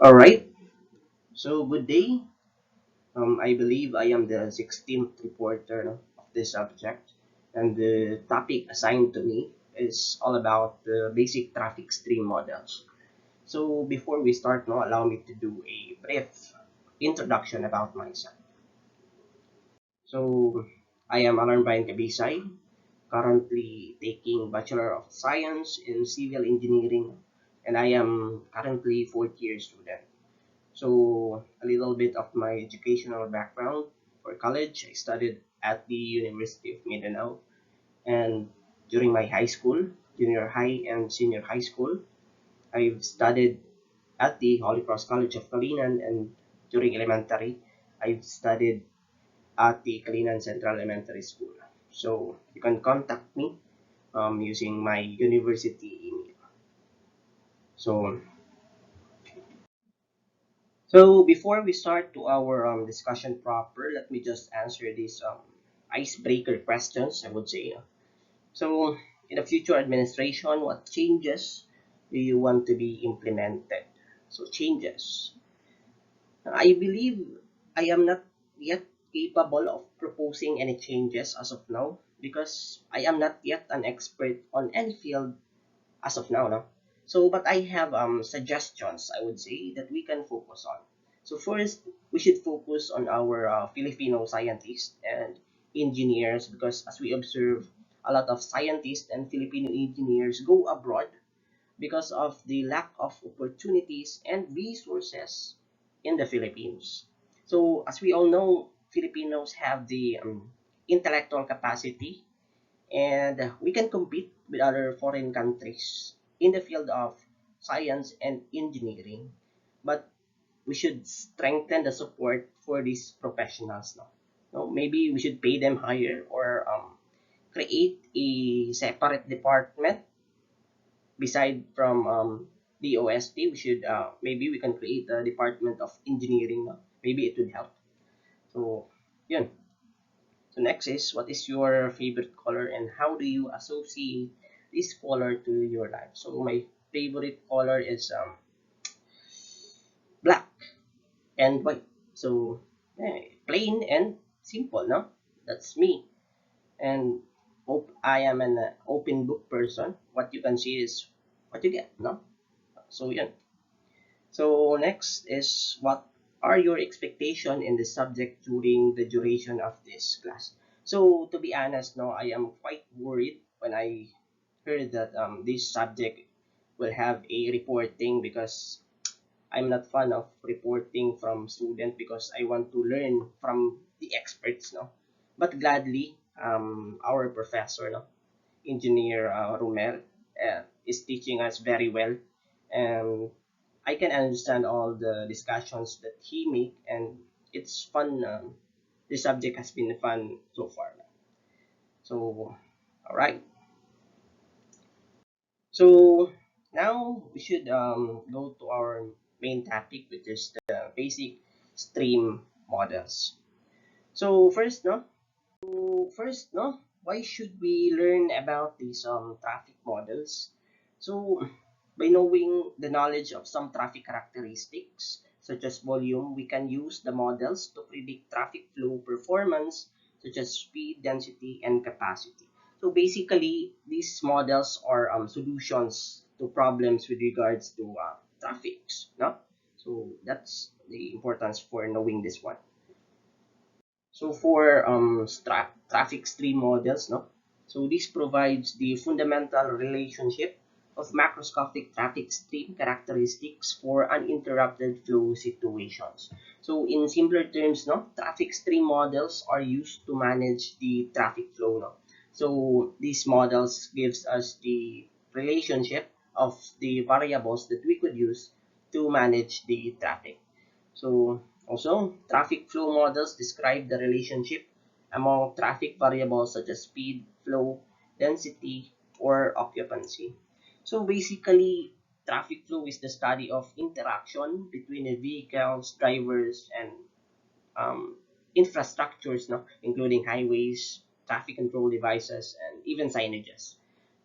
All right. So good day. I believe I am the 16th reporter of this subject, and the topic assigned to me is all about the basic traffic stream models. So before we start, allow me to do a brief introduction about myself. So I am Alarm Brian Cabisay, currently taking Bachelor of Science in Civil Engineering, and I am currently fourth year student. So a little bit of my educational background. For college, I studied at the University of Mindanao, and during my high school, junior high and senior high school, I've studied at the Holy Cross College of Kalinan, and during elementary, I've studied at the Kalinan Central Elementary School. So you can contact me using my university email. So So before we start to our discussion proper, let me just answer these icebreaker questions, I would say. So in the future administration, what changes do you want to be implemented? So changes. I believe I am not yet capable of proposing any changes as of now because I am not yet an expert on any field as of now, no? So, but I have suggestions, I would say, that we can focus on. So first, we should focus on our Filipino scientists and engineers because as we observe, a lot of scientists and Filipino engineers go abroad because of the lack of opportunities and resources in the Philippines. So as we all know, Filipinos have the intellectual capacity and we can compete with other foreign countries in the field of science and engineering, but we should strengthen the support for these professionals now. No, maybe we should pay them higher or create a separate department beside from the OST. We should maybe we can create a department of engineering. No? Maybe it would help. So, yun. So next is what is your favorite color and how do you associate this color to your life? So my favorite color is black and white. So plain and simple, no? That's me. And I am an open book person. What you can see is what you get, no? So yeah. So next is what are your expectation in the subject during the duration of this class? So to be honest, no, I am quite worried when I heard that this subject will have a reporting because I'm not fan of reporting from student because I want to learn from the experts, no. But gladly, our professor, no, Engineer Rumer, is teaching us very well, and I can understand all the discussions that he make, and it's fun. The subject has been fun so far. So, all right. So now we should go to our main topic, which is the basic stream models. So first, why should we learn about these traffic models? So by knowing the knowledge of some traffic characteristics, such as volume, we can use the models to predict traffic flow performance, such as speed, density, and capacity. So basically, these models are solutions to problems with regards to traffics. No? So that's the importance for knowing this one. So for traffic stream models, no? So this provides the fundamental relationship of macroscopic traffic stream characteristics for uninterrupted flow situations. So in simpler terms, no, traffic stream models are used to manage the traffic flow, no. So these models gives us the relationship of the variables that we could use to manage the traffic. So also, traffic flow models describe the relationship among traffic variables such as speed, flow, density, or occupancy. So basically, traffic flow is the study of interaction between the vehicles, drivers, and um, infrastructures, no? Including highways, traffic control devices, and even signages.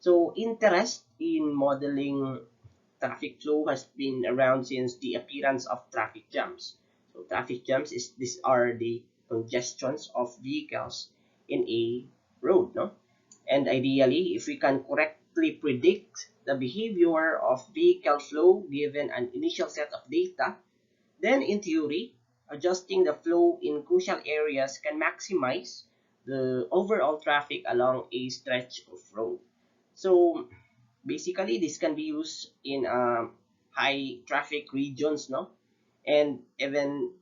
So interest in modeling traffic flow has been around since the appearance of traffic jams. So traffic jams is these are the congestions of vehicles in a road, no? And ideally, if we can correctly predict the behavior of vehicle flow given an initial set of data, then in theory, adjusting the flow in crucial areas can maximize the overall traffic along a stretch of road. So basically, this can be used in high traffic regions, no? And even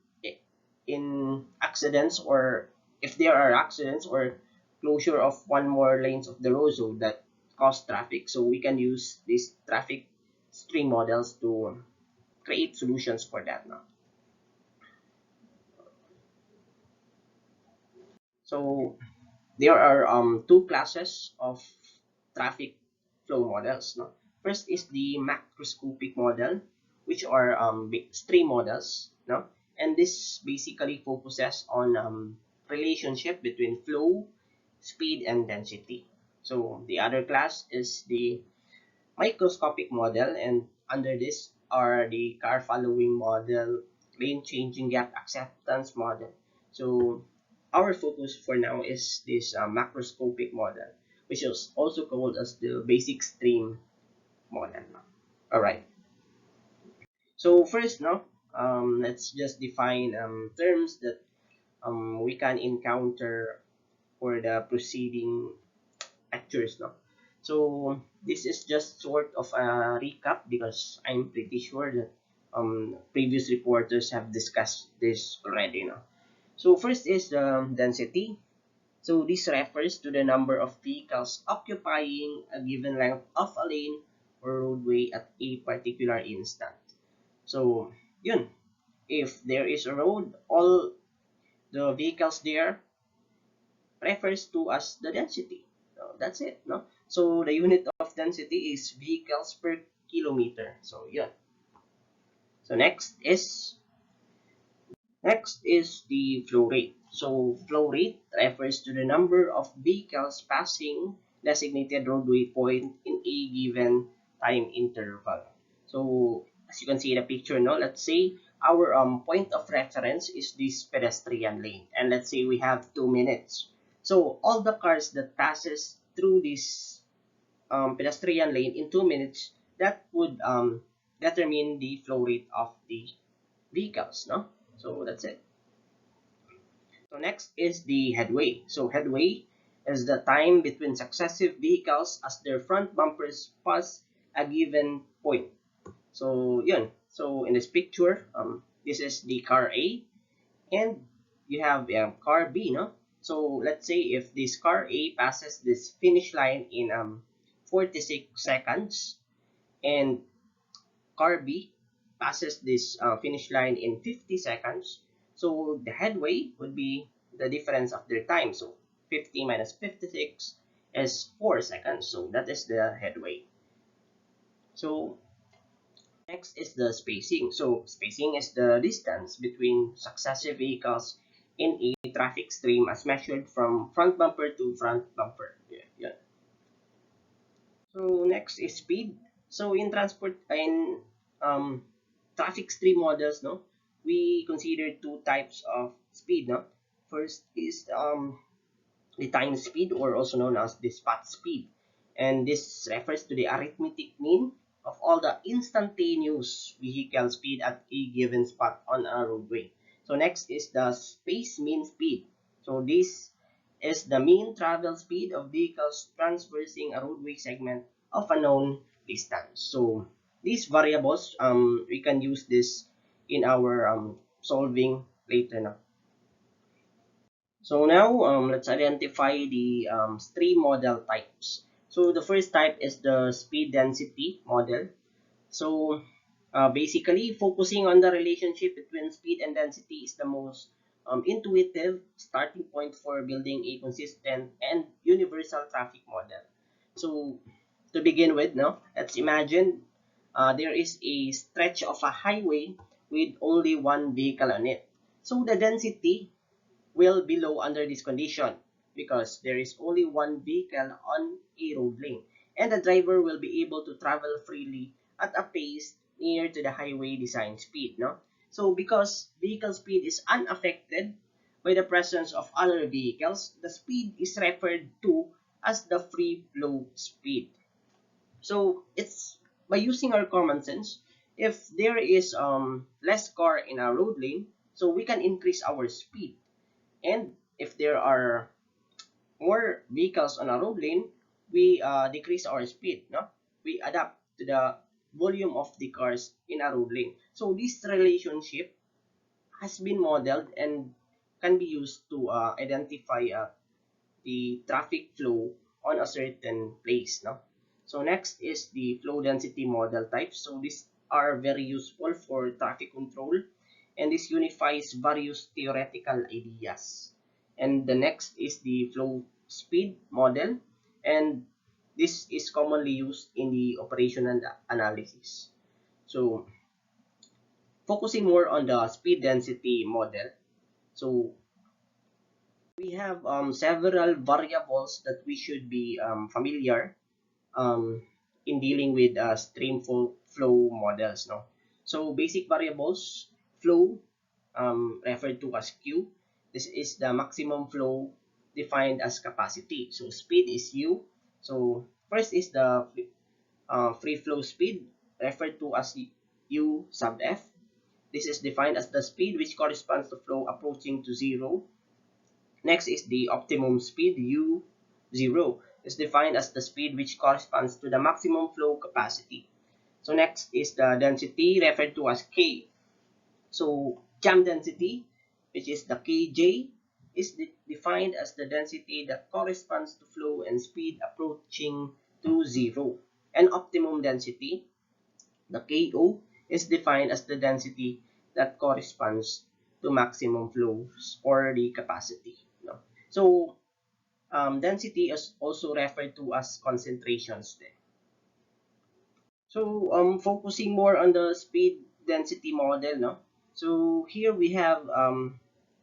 in accidents, or if there are accidents or closure of one more lanes of the road so that cause traffic. So we can use these traffic stream models to create solutions for that now. So there are two classes of traffic flow models. No? First is the macroscopic model, which are stream models. No? And this basically focuses on relationship between flow, speed, and density. So the other class is the microscopic model, and under this are the car following model, lane changing gap acceptance model. So our focus for now is this macroscopic model, which is also called as the basic stream model. All right. So first, no, let's just define terms that we can encounter for the preceding lectures, no. So this is just sort of a recap because I'm pretty sure that previous reporters have discussed this already, no. So first is the density. So this refers to the number of vehicles occupying a given length of a lane or roadway at a particular instant. So yun, if there is a road, all the vehicles there refers to as the density. So that's it, no? So the unit of density is vehicles per kilometer. So yeah. So next is the flow rate. So flow rate refers to the number of vehicles passing designated roadway point in a given time interval. So as you can see in the picture, no, let's say our point of reference is this pedestrian lane, and let's say we have 2 minutes. So all the cars that passes through this pedestrian lane in 2 minutes, that would determine the flow rate of the vehicles, no? So that's it. So next is the headway. So headway is the time between successive vehicles as their front bumpers pass a given point. So yun. So in this picture, this is the car A, and you have car B, no? So let's say if this car A passes this finish line in 46 seconds, and car B passes this finish line in 50 seconds, so the headway would be the difference of their time. So 50 minus 56 is 4 seconds. So that is the headway. So next is the spacing. So spacing is the distance between successive vehicles in a traffic stream as measured from front bumper to front bumper. Yeah. So next is speed. So in transport in um, traffic stream models, no, we consider two types of speed. No, first is the time speed, or also known as the spot speed, and this refers to the arithmetic mean of all the instantaneous vehicle speed at a given spot on a roadway. So next is the space mean speed. So this is the mean travel speed of vehicles traversing a roadway segment of a known distance. So these variables, we can use this in our solving later now. So now let's identify the stream model types. So the first type is the speed density model. So basically, focusing on the relationship between speed and density is the most intuitive starting point for building a consistent and universal traffic model. So to begin with, no, let's imagine there is a stretch of a highway with only one vehicle on it. So the density will be low under this condition because there is only one vehicle on a road lane, and the driver will be able to travel freely at a pace near to the highway design speed, no? So because vehicle speed is unaffected by the presence of other vehicles, the speed is referred to as the free flow speed. So it's by using our common sense, if there is less car in a road lane, so we can increase our speed. And if there are more vehicles on a road lane, we decrease our speed. No, we adapt to the volume of the cars in a road lane. So this relationship has been modeled and can be used to identify the traffic flow on a certain place. No, so next is the flow density model type. So these are very useful for traffic control, and this unifies various theoretical ideas. And the next is the flow speed model, and this is commonly used in the operational analysis. So focusing more on the speed density model, so we have several variables that we should be familiar um, in dealing with flow models. No, so basic variables: flow, referred to as Q. This is the maximum flow defined as capacity. So speed is U. So first is the free flow speed, referred to as U sub F. This is defined as the speed which corresponds to flow approaching to zero. Next is the optimum speed, U0, is defined as the speed which corresponds to the maximum flow capacity. So next is the density, referred to as K. So jam density, which is the Kj, is defined as the density that corresponds to flow and speed approaching to zero. And optimum density, the Ko, is defined as the density that corresponds to maximum flows or the capacity. No? So density is also referred to as concentrations. So focusing more on the speed density model, no? So here we have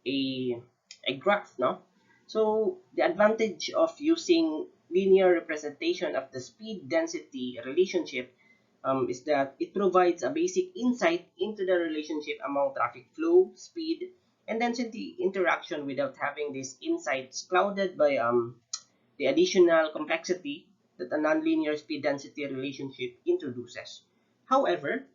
a a graph, no? So the advantage of using linear representation of the speed density relationship is that it provides a basic insight into the relationship among traffic flow, speed, and density interaction without having these insights clouded by the additional complexity that a nonlinear speed-density relationship introduces. However,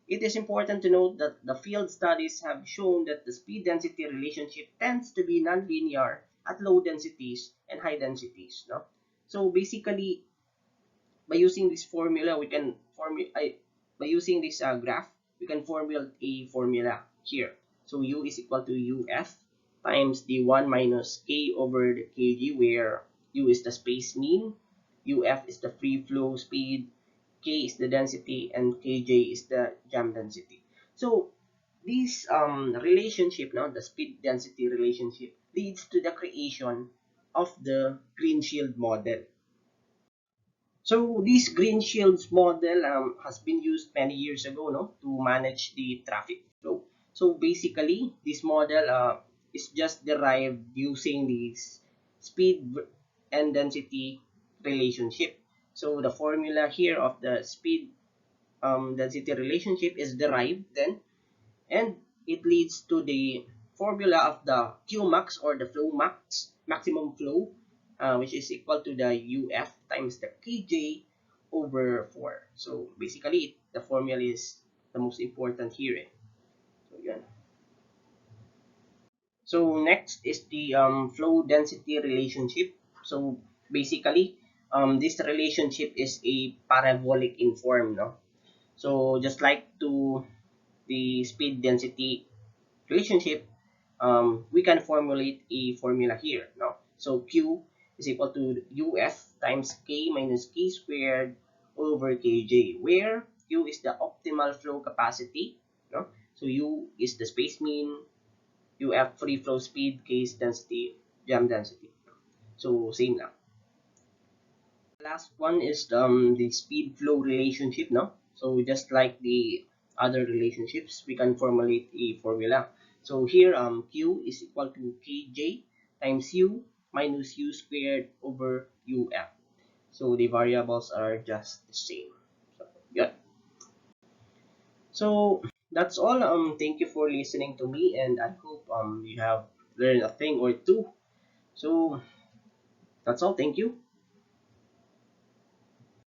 it is important to note that the field studies have shown that the speed-density relationship tends to be nonlinear at low densities and high densities. No? So basically, by using this formula, we can by using this graph, we can formulate a formula here. So U is equal to UF times the 1 minus K over the Kg, where U is the space mean, UF is the free flow speed, K is the density, and Kj is the jam density. So this relationship, now the speed density relationship, leads to the creation of the green shield model. So this green shields model has been used many years ago, no, to manage the traffic flow. So basically, this model is just derived using this speed and density relationship. So the formula here of the speed density relationship is derived then, and it leads to the formula of the Qmax, or the flow max, maximum flow, which is equal to the UF times the Kj over 4. So basically, the formula is the most important here. So, yun. So next is the flow density relationship. So basically, this relationship is a parabolic in form, no? So just like to the speed density relationship, we can formulate a formula here. No? So Q is equal to UF times K minus K squared over Kj, where Q is the optimal flow capacity. No? So U is the space mean, UF free flow speed, K is density, jam density. So same lang. Last one is the speed flow relationship. No? So just like the other relationships, we can formulate a formula. So here Q is equal to Kj times U minus U squared over UF. So the variables are just the same. So, yeah. So that's all. Thank you for listening to me, and I hope you have learned a thing or two. So that's all. Thank you.